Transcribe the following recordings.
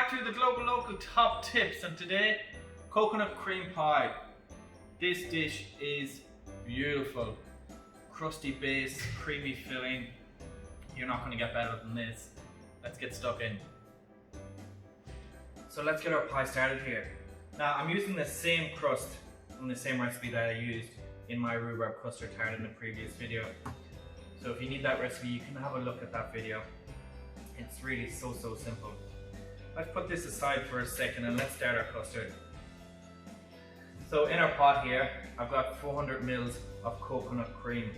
back to the Global Local Top Tips, and today, coconut cream pie. This dish is beautiful. Crusty base, creamy filling. You're not going to get better than this. Let's get stuck in. So let's get our pie started here. Now I'm using the same crust from the same recipe that I used in my rhubarb custard tart in the previous video. So if you need that recipe, you can have a look at that video. It's really so simple. Let's put this aside for a second and let's start our custard. So in our pot here, I've got 400 ml of coconut cream.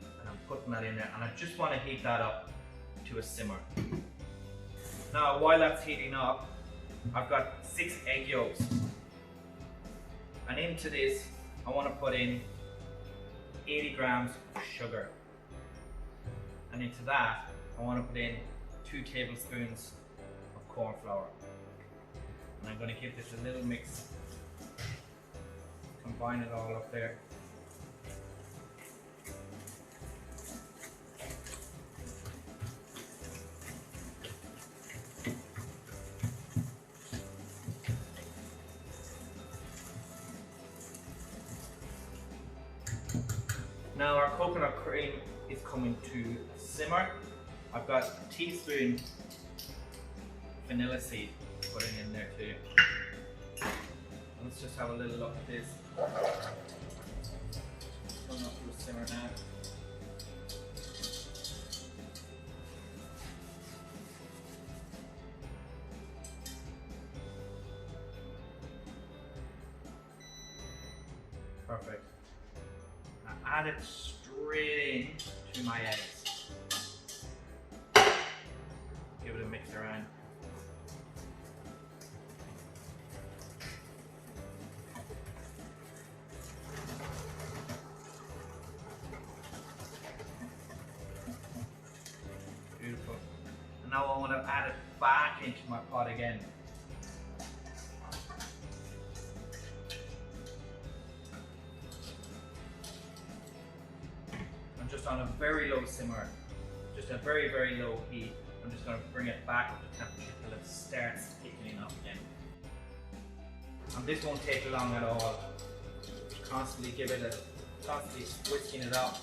And I'm putting that in there, and I just want to heat that up to a simmer. Now while that's heating up, I've got 6 egg yolks. And into this, I want to put in 80 grams of sugar. And into that, I want to put in 2 tablespoons of corn flour. And I'm going to give this a little mix. Combine it all up there. Now our coconut cream is coming to a simmer. I've got a teaspoon vanilla seed putting in there too. Let's just have a little look at this. Coming up to a simmer now. Perfect. Now add it straight in to my eggs. Give it a mix around. Beautiful. And now I want to add it back into my pot again. I'm just on a very low simmer, just a very low heat. I'm just going to bring it back up to temperature till it starts thickening up again. And this won't take long at all. Constantly whisking it up.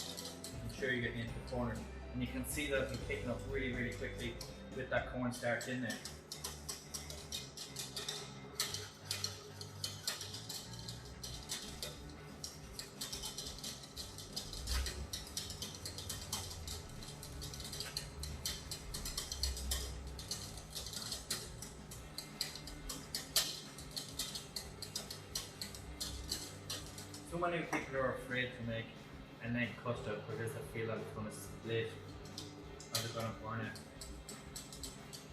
Ensure you're getting into the corners. And you can see that it's picking up really quickly with that cornstarch in there. So many people are afraid to make an egg custard because they feel like it's going to split or they're going to burn it.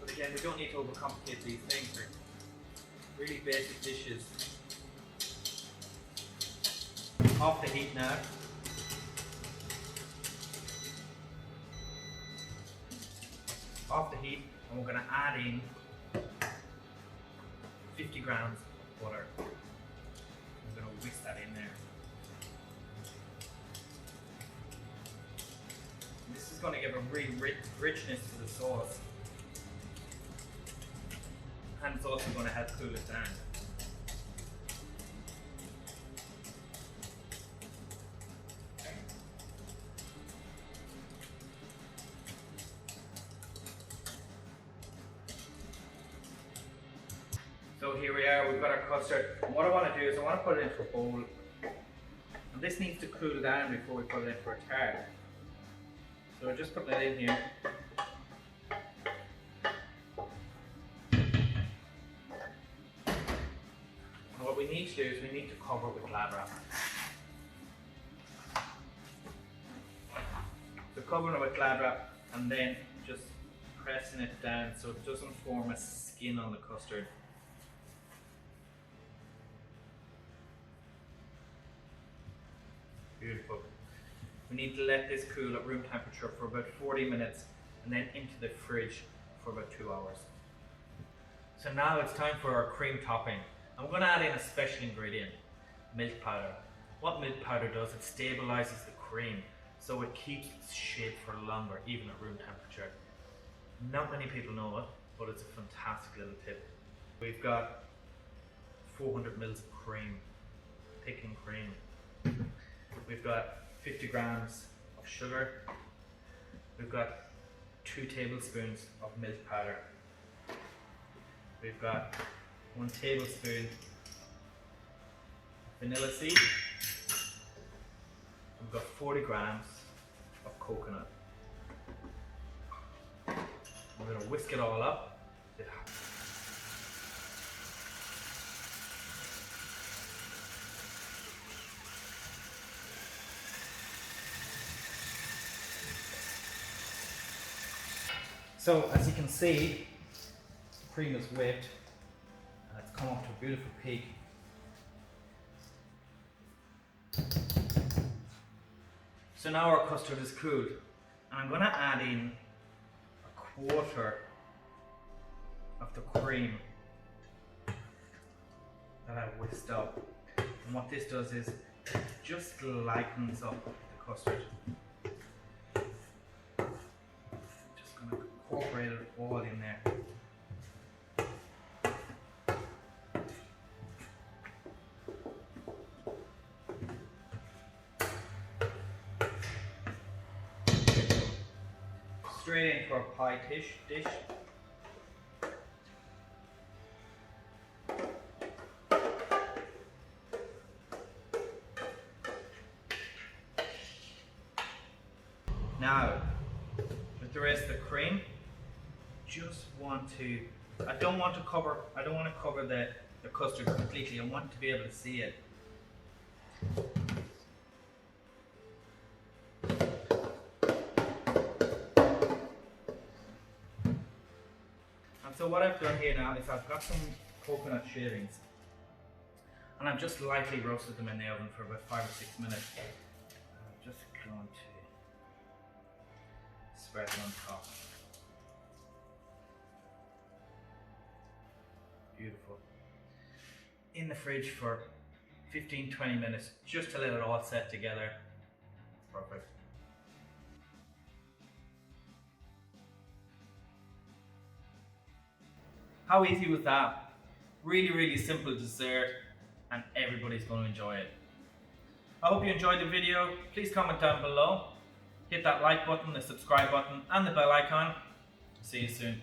But again, we don't need to overcomplicate these things. They're really basic dishes. Off the heat now. Off the heat, and we're going to add in 50 grams of butter. I'm going to whisk that in there. This is going to give a really richness to the sauce, and it's also going to help cool it down. So here we are, we've got our custard, and what I want to do is I want to put it into a bowl, and this needs to cool down before we put it in for a tart. So we're just putting it in here. And what we need to do is we need to cover it with glad wrap. So covering it with glad wrap and then just pressing it down so it doesn't form a skin on the custard. Beautiful. We need to let this cool at room temperature for about 40 minutes and then into the fridge for about 2 hours. So now it's time for our cream topping. I'm going to add in a special ingredient, milk powder. What milk powder does, it stabilizes the cream so it keeps its shape for longer, even at room temperature. Not many people know it, but it's a fantastic little tip. We've got 400 mils of cream, thickened cream. We've got 50 grams of sugar. We've got 2 tablespoons of milk powder. We've got 1 tablespoon of vanilla seed. We've got 40 grams of coconut. We're going to whisk it all up. So as you can see, the cream is whipped and it's come up to a beautiful peak. So now our custard is cooled, and I'm going to add in a quarter of the cream that I whisked up. And what this does is just lightens up the custard. Just going to incorporate it all in there. Straight into our pie dish. Now, with the rest of the cream, I don't want to cover the custard completely. I want to be able to see it. And so what I've done here now is I've got some coconut shavings, and I've just lightly roasted them in the oven for about 5 or 6 minutes. I'm just going to spread it on top. Beautiful. In the fridge for 15-20 minutes just to let it all set together. Perfect. How easy was that? Really, really simple dessert, and everybody's going to enjoy it. I hope you enjoyed the video. Please comment down below. Hit that like button, the subscribe button, and the bell icon. See you soon.